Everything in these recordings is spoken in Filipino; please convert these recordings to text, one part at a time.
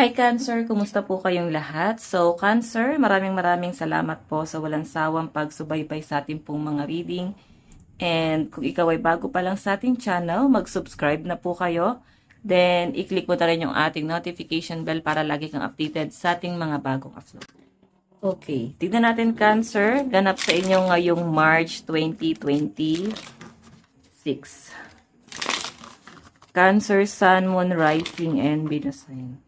Hi Cancer, kumusta po kayong lahat? So Cancer, maraming salamat po sa walang sawang pagsubaybay sa ating pong mga reading. And kung ikaw ay bago pa lang sa ating channel, mag-subscribe na po kayo. Then, i-click mo na rin yung ating notification bell para lagi kang updated sa ating mga bagong upload. Okay, tignan natin Cancer, ganap sa inyo ngayong March 2026. Cancer, Sun, Moon, Rising, and Venus sign.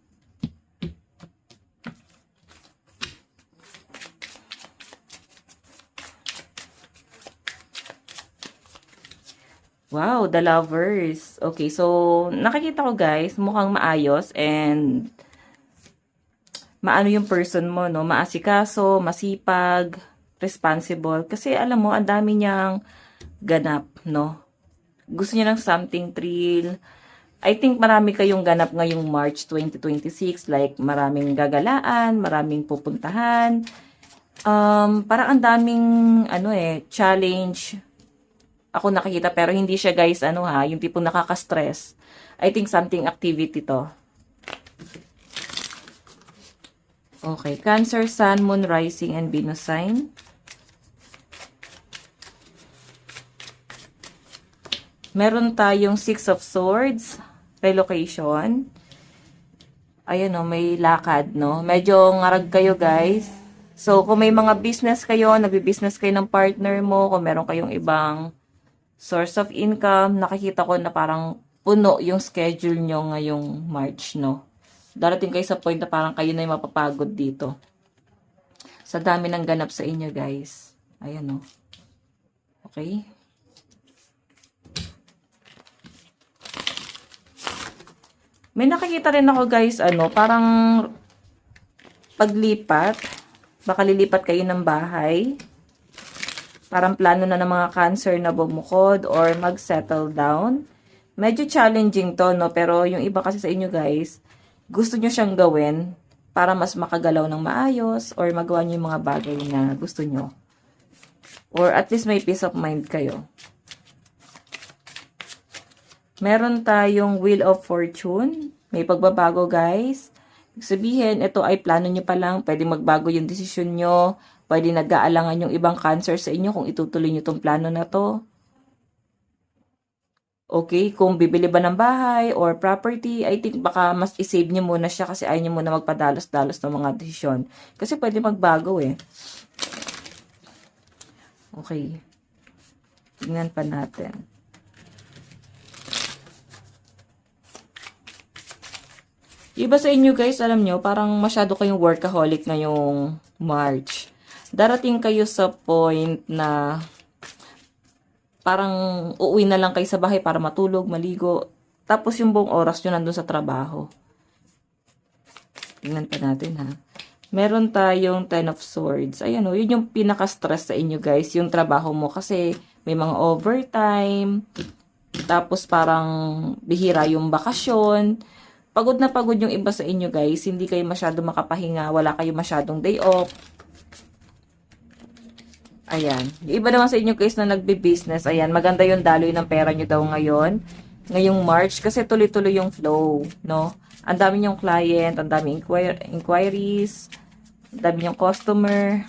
Wow, the lovers. Okay, so nakikita ko guys, mukhang maayos and maano yung person mo, no? Maasikaso, masipag, responsible. Kasi alam mo, ang dami niyang ganap, no? Gusto niya ng something thrill. I think marami kayong ganap ngayong March 2026. Like, maraming gagalaan, maraming pupuntahan. Parang ang daming, challenge ako nakikita, pero hindi siya guys, yung tipong nakaka-stress. I think something activity to. Okay, Cancer, Sun, Moon, Rising, and Venus sign. Meron tayong Six of Swords, relocation. Ayan o, may lakad, no? Medyo ngarag kayo guys. So, kung may mga business kayo, nagbi-business kayo ng partner mo, kung meron kayong ibang source of income, nakikita ko na parang puno yung schedule nyo ngayong March, no? Darating kayo sa point na parang kayo na yung mapapagod dito. Sa dami ng ganap sa inyo, guys. Ayan, no? Okay? May nakikita rin ako, guys, parang paglipat. Baka lilipat kayo ng bahay. Parang plano na ng mga Cancer na bumukod or mag-settle down. Medyo challenging to, no? Pero yung iba kasi sa inyo guys, gusto nyo siyang gawin para mas makagalaw ng maayos or magawa nyo yung mga bagay na gusto nyo. Or at least may peace of mind kayo. Meron tayong Wheel of Fortune. May pagbabago guys. Ibig sabihin, ito ay plano nyo pa lang. Pwede magbago yung desisyon nyo. Pwede nag-aalangan yung ibang Cancer sa inyo kung itutuloy nyo tong plano na to. Okay, kung bibili ba ng bahay or property, I think baka mas isave nyo muna siya kasi ayaw nyo muna magpadalos-dalos ng mga desisyon. Kasi pwede magbago eh. Okay. Tingnan pa natin. Iba sa inyo guys, alam nyo, parang masyado kayong workaholic ngayong March. Darating kayo sa point na parang uuwi na lang kayo sa bahay para matulog, maligo. Tapos yung buong oras nyo nandun sa trabaho. Tingnan pa natin ha. Meron tayong Ten of Swords. Ayan o, yun yung pinaka-stress sa inyo guys, yung trabaho mo. Kasi may mga overtime. Tapos parang bihira yung bakasyon. Pagod na pagod yung iba sa inyo guys. Hindi kayo masyado makapahinga. Wala kayo masyadong day off. Ayan. Yung iba naman sa inyo guys na nagbe-business, ayan, maganda yung daloy ng pera nyo daw ngayon. Ngayong March, kasi tuloy-tuloy yung flow, no? Ang dami yung client, ang dami inquiries, ang dami yung customer.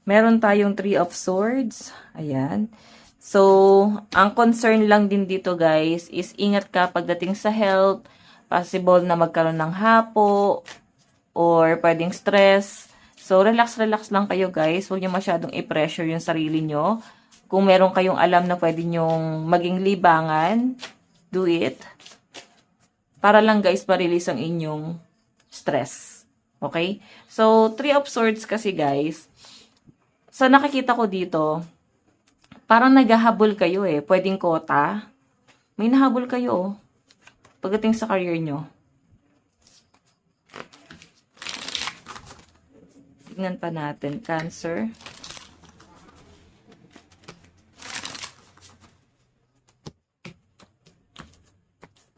Meron tayong Three of Swords. Ayan. So, ang concern lang din dito guys is ingat ka pagdating sa health. Possible na magkaroon ng hapo or pwedeng stress. So, relax lang kayo guys. Huwag nyo masyadong i-pressure yung sarili nyo. Kung meron kayong alam na pwede nyong maging libangan, do it. Para lang guys, ma-release ang inyong stress. Okay? So, Three of Swords kasi guys, sa nakikita ko dito, parang naghahabol kayo eh. Pwedeng kota. May nahabol kayo pagdating sa career nyo. Tingnan pa natin, Cancer.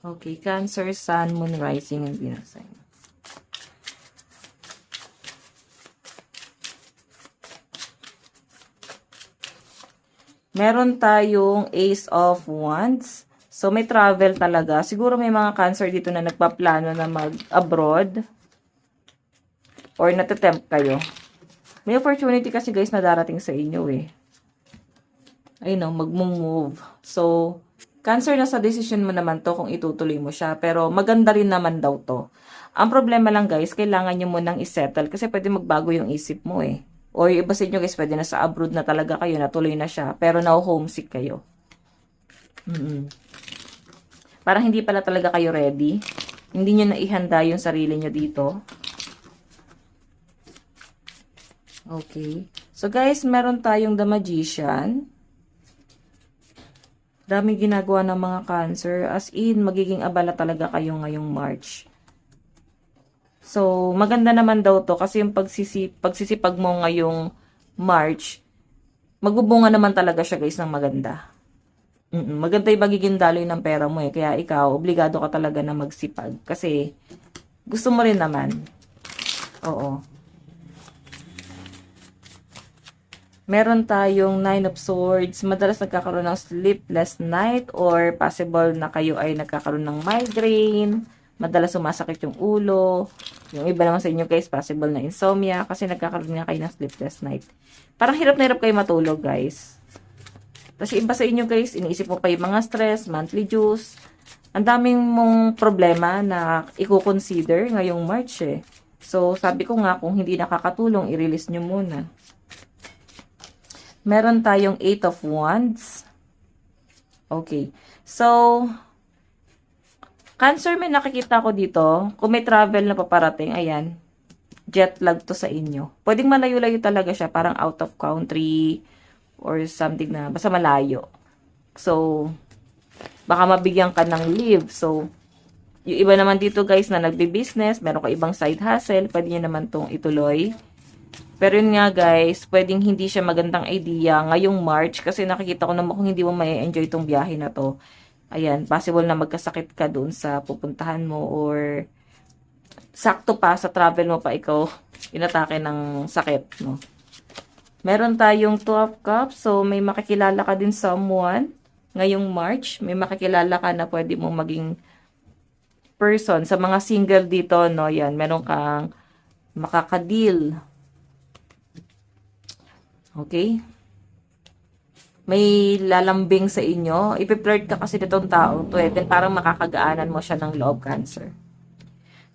Okay, Cancer, Sun, Moon, Rising, and Venus sign. Meron tayong Ace of Wands. So, may travel talaga. Siguro may mga Cancer dito na nagpaplano na mag-abroad or natatempt kayo. May opportunity kasi guys na darating sa inyo eh. Ayun o, mag-move. So, Cancer, nasa decision mo naman to kung itutuloy mo siya. Pero maganda rin naman daw to. Ang problema lang guys, kailangan nyo munang isettle kasi pwede magbago yung isip mo eh. O yung iba sa inyo guys, pwede na sa abroad na talaga kayo, natuloy na siya. Pero now homesick kayo. Parang hindi pala talaga kayo ready. Hindi nyo na ihanda yung sarili nyo dito. Okay. So guys, meron tayong The Magician. Dami ginagawa ng mga Cancer. As in, magiging abala talaga kayo ngayong March. So, maganda naman daw to kasi yung pagsisipag mo ngayong March, magbubunga naman talaga siya guys ng maganda. Maganda yung magiging daloy ng pera mo eh. Kaya ikaw, obligado ka talaga na magsipag. Kasi, gusto mo rin naman. Oo. Meron tayong 9 of Swords. Madalas nagkakaroon ng sleepless night or possible na kayo ay nagkakaroon ng migraine. Madalas sumasakit yung ulo. Yung iba naman sa inyo guys, possible na insomnia kasi nagkakaroon nga kayo ng sleepless night. Parang hirap na hirap kayo matulog guys. Kasi iba sa inyo guys, iniisip mo pa yung mga stress, monthly dues. Ang daming mong problema na i-consider ngayong March eh. So, sabi ko nga, kung hindi nakakatulong, i-release nyo muna. Meron tayong 8 of Wands. Okay. So, Cancer, may nakikita ko dito. Kung may travel na paparating, ayan. Jet lag to sa inyo. Pwedeng malayo-layo talaga siya. Parang out of country or something na basta malayo. So, baka mabigyan ka ng leave. So, yung iba naman dito guys na nagbi-business, meron ka ibang side hustle, pwede nyo naman tong ituloy. Pero yun nga guys, pwedeng hindi siya magandang idea ngayong March kasi nakikita ko naman kung hindi mo may enjoy tong biyahe na to. Ayan, possible na magkasakit ka doon sa pupuntahan mo or sakto pa sa travel mo pa ikaw inatake ng sakit, no? Meron tayong 2 of Cups. So, may makikilala ka din someone ngayong March. May makikilala ka na pwede mong maging person. Sa mga single dito, no, yan. Meron kang makakadeal. Okay? May lalambing sa inyo. Ipi-flirt ka kasi nitong tao to eh. Then parang makakagaanan mo siya ng love, Cancer.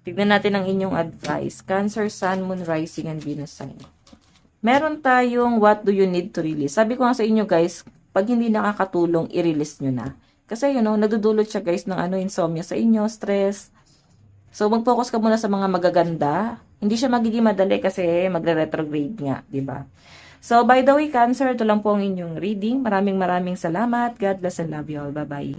Tignan natin ang inyong advice. Cancer, Sun, Moon, Rising, and Venus sign. Meron tayong what do you need to release. Sabi ko nga sa inyo guys, pag hindi nakakatulong, i-release nyo na. Kasi you know, nadudulot siya guys ng insomnia sa inyo, stress. So mag-focus ka muna sa mga magaganda. Hindi siya magiging madali kasi magre-retrograde nga, 'di ba? So by the way, Cancer, ito lang po ang inyong reading. Maraming salamat. God bless and love you all. Bye-bye.